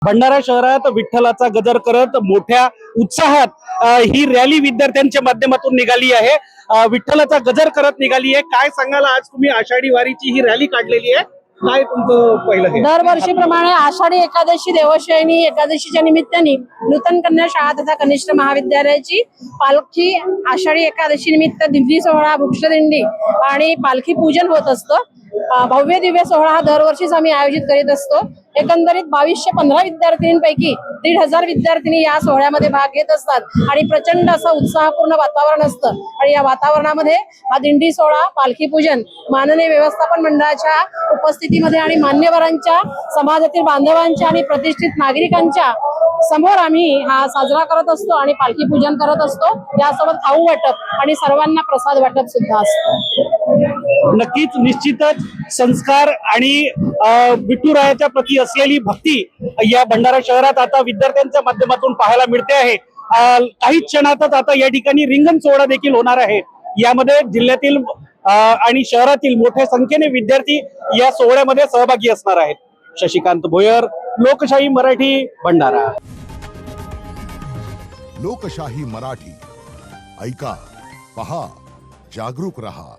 भंडारा शहरात विठ्ठलाचा गजर करत मोठ्या उत्साहात ही रॅली विद्यार्थ्यांच्या माध्यमातून निघाली आहे। विठ्ठलाचा गजर करत निघाली आहे। काय सांगाल, आज तुम्ही आषाढी वारीची ही रॅली काढलेली आहे, काय तुमचं पहिलं हे? दरवर्षीप्रमाणे आषाढी एकादशी देवशयनी एकादशीच्या निमित्ताने नूतन कन्या शाळा तथा कनिष्ठ महाविद्यालयाची पालखी आषाढी एकादशी निमित्त दिंडी सोहळा, वृक्षदिंडी आणि पालखी पूजन होत असतं। भव्य दिव्य सोहळा हा दरवर्षीच आम्ही आयोजित करीत असतो। एकंदरीत 2215 विद्यार्थिनींपैकी 1500 विद्यार्थिनी या सोहळ्यामध्ये भाग घेत असतात आणि प्रचंड असं उत्साहपूर्ण वातावरण असतं। आणि या वातावरणामध्ये हा दिंडी सोहळा, पालखी पूजन माननीय व्यवस्थापन मंडळाच्या उपस्थितीमध्ये आणि मान्यवरांच्या, समाजातील बांधवांच्या आणि प्रतिष्ठित नागरिकांच्या समोर आम्ही हा साजरा करत असतो आणि पालखी पूजन करत असतो। यासोबत खाऊ वाटप आणि सर्वांना प्रसाद वाटप सुद्धा असतं। नक्कीच, निश्चितच संस्कार आणि विठुरायाच्या प्रती असलेली भक्ती या भंडारा शहरात आता विद्यार्थ्यांच्या माध्यमातून पाहायला मिळते आहे। काही क्षणातच आता या ठिकाणी रिंगण सोहळा देखील होणार आहे। यामध्ये जिल्ह्यातील आणि शहरातील मोठ्या संख्येने विद्यार्थी या सोहळ्यामध्ये सहभागी असणार आहेत। शशिकांत भोयर, लोकशाही मराठी, भंडारा। लोकशाही मराठी, ऐका, पहा, जागरूक रहा।